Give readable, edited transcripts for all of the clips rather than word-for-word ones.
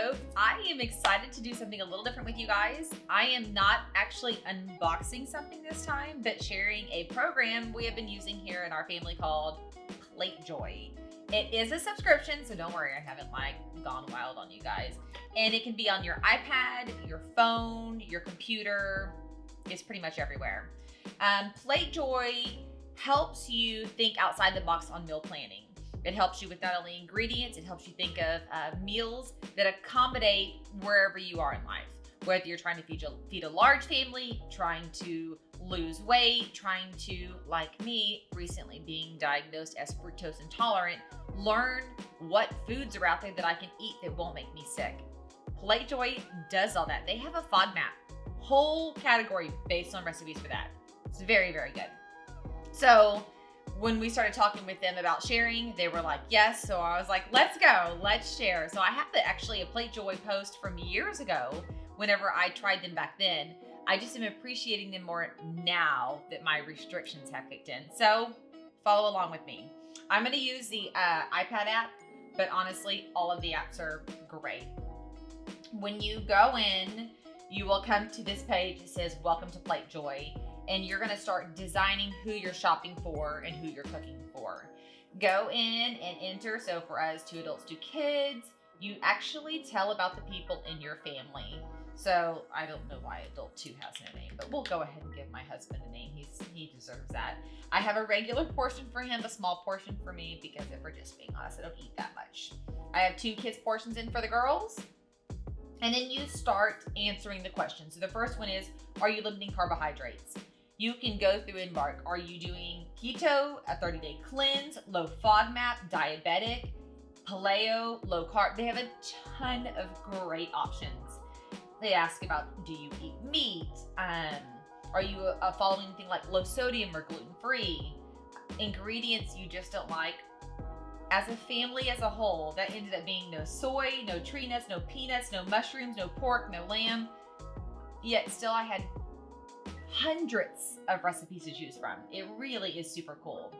envelope. I am excited to do something a little different with you guys. I am not actually unboxing something this time, but sharing a program we have been using here in our family called Platejoy. It is a subscription, so don't worry, I haven't gone wild on you guys. And it can be on your iPad, your phone, your computer. It's pretty much everywhere. Platejoy helps you think outside the box on meal planning. It helps you with not only ingredients, it helps you think of meals that accommodate wherever you are in life. Whether you're trying to feed a large family, trying to lose weight, trying to, like me, recently being diagnosed as fructose intolerant, learn what foods are out there that I can eat that won't make me sick. Platejoy does all that. They have a FODMAP, whole category based on recipes for that. It's very, very good. So when we started talking with them about sharing, they were like, yes. So I was like, let's go, let's share. So I have actually a Platejoy post from years ago whenever I tried them back then. I just am appreciating them more now that my restrictions have kicked in. So follow along with me. I'm going to use the iPad app, but honestly, all of the apps are great. When you go in, you will come to this page that says, welcome to Platejoy. And you're gonna start designing who you're shopping for and who you're cooking for. Go in and enter. So for us, 2 adults, 2 kids, you actually tell about the people in your family. So I don't know why adult 2 has no name, but we'll go ahead and give my husband a name. He deserves that. I have a regular portion for him, a small portion for me, because if we're just being honest, I don't eat that much. I have 2 kids portions in for the girls. And then you start answering the questions. So the first one is, are you limiting carbohydrates? You can go through and mark, are you doing keto, a 30-day cleanse, low FODMAP, diabetic, paleo, low carb? They have a ton of great options. They ask about, do you eat meat? Are you following anything like low sodium or gluten-free? Ingredients you just don't like. As a family as a whole, that ended up being no soy, no tree nuts, no peanuts, no mushrooms, no pork, no lamb. Yet still I had hundreds of recipes to choose from. It really is super cool.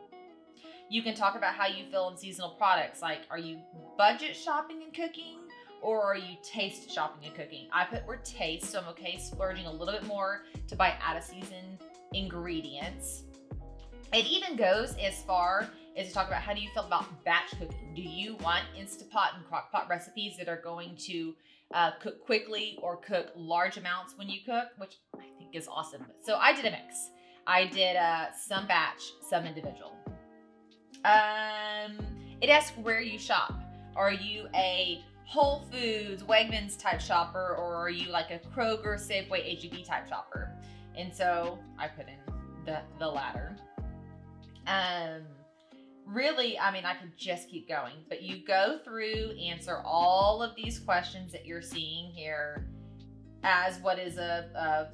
You can talk about how you feel in seasonal products. Like, are you budget shopping and cooking, or are you taste shopping and cooking? I put we're taste, so I'm okay splurging a little bit more to buy out of season ingredients. It even goes as far as to talk about how do you feel about batch cooking. Do you want Instapot and Crock-Pot recipes that are going to cook quickly or cook large amounts when you cook, which I think is awesome. So I did a mix. I did some batch, some individual. It asks where you shop. Are you a Whole Foods, Wegmans type shopper, or are you like a Kroger, Safeway, H-E-B type shopper? And so I put in the latter. Really, I mean, I could just keep going, but you go through, answer all of these questions that you're seeing here as what is a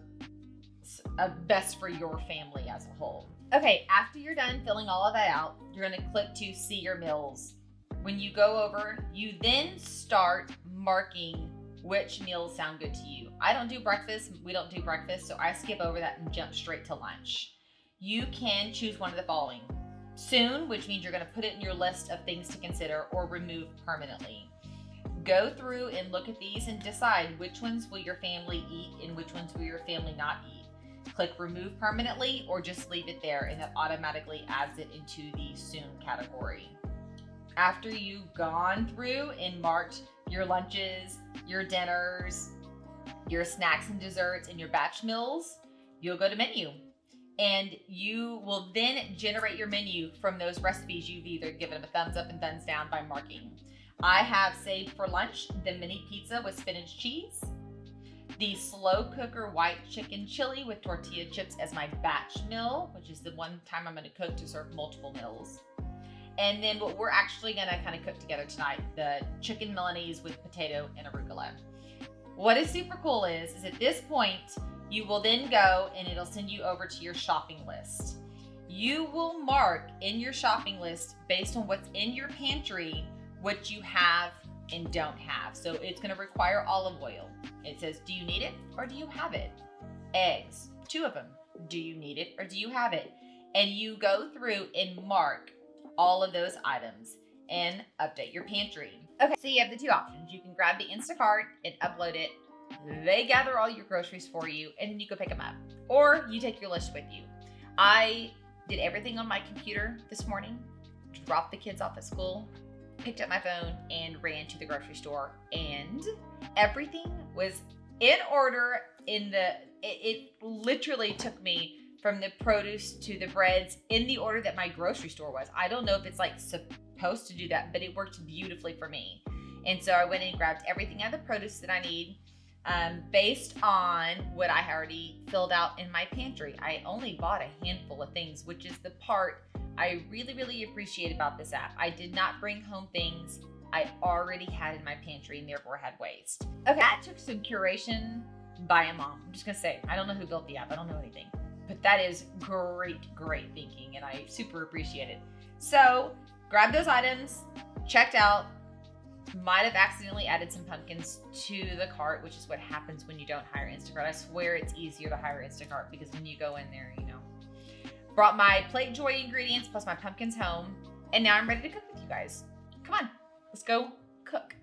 best for your family as a whole. Okay, after you're done filling all of that out, you're going to click to see your meals. When you go over, you then start marking which meals sound good to you. I don't do breakfast. We don't do breakfast, so I skip over that and jump straight to lunch. You can choose one of the following. Soon, which means you're going to put it in your list of things to consider or remove permanently. Go through and look at these and decide which ones will your family eat and which ones will your family not eat. Click remove permanently or just leave it there, and that automatically adds it into the soon category. After you've gone through and marked your lunches, your dinners, your snacks and desserts, and your batch meals, you'll go to menu. And you will then generate your menu from those recipes you've either given them a thumbs up and thumbs down by marking. I have saved for lunch the mini pizza with spinach cheese, the slow cooker white chicken chili with tortilla chips as my batch meal, which is the one time I'm going to cook to serve multiple meals. And then what we're actually going to kind of cook together tonight, the chicken Milanese with potato and arugula. What is super cool is at this point, you will then go and it'll send you over to your shopping list. You will mark in your shopping list based on what's in your pantry, what you have and don't have. So it's going to require olive oil. It says, do you need it or do you have it? Eggs, 2 of them. Do you need it or do you have it? And you go through and mark all of those items and update your pantry. Okay, so you have the two options. You can grab the Instacart and upload it. They gather all your groceries for you, and then you go pick them up. Or you take your list with you. I did everything on my computer this morning, dropped the kids off at school, picked up my phone, and ran to the grocery store. And everything was in order. It literally took me from the produce to the breads in the order that my grocery store was. I don't know if it's like supposed to do that, but it worked beautifully for me. And so I went and grabbed everything out of the produce that I need based on what I already filled out in my pantry. I only bought a handful of things, which is the part I really, really appreciate about this app. I did not bring home things I already had in my pantry and therefore had waste. Okay, that took some curation by a mom. I'm just gonna say, I don't know who built the app. I don't know anything, but that is great thinking, and I super appreciate it. So grab those items, checked out. Might have accidentally added some pumpkins to the cart, which is what happens when you don't hire Instacart. I swear it's easier to hire Instacart because when you go in there, you know. Brought my Platejoy ingredients plus my pumpkins home, and now I'm ready to cook with you guys. Come on, let's go cook.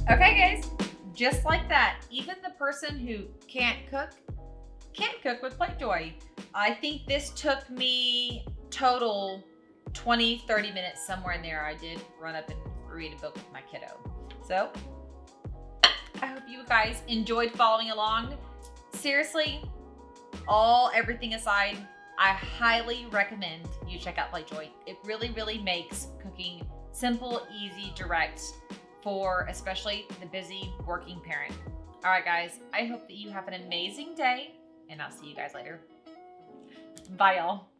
Okay guys, just like that, even the person who can't cook with Platejoy. I think this took me total 20, 30 minutes, somewhere in there. I did run up and read a book with my kiddo. So I hope you guys enjoyed following along. Seriously, everything aside, I highly recommend you check out Platejoy. It really makes cooking simple, easy, direct, for especially the busy working parent. All right, guys, I hope that you have an amazing day, and I'll see you guys later. Bye, y'all.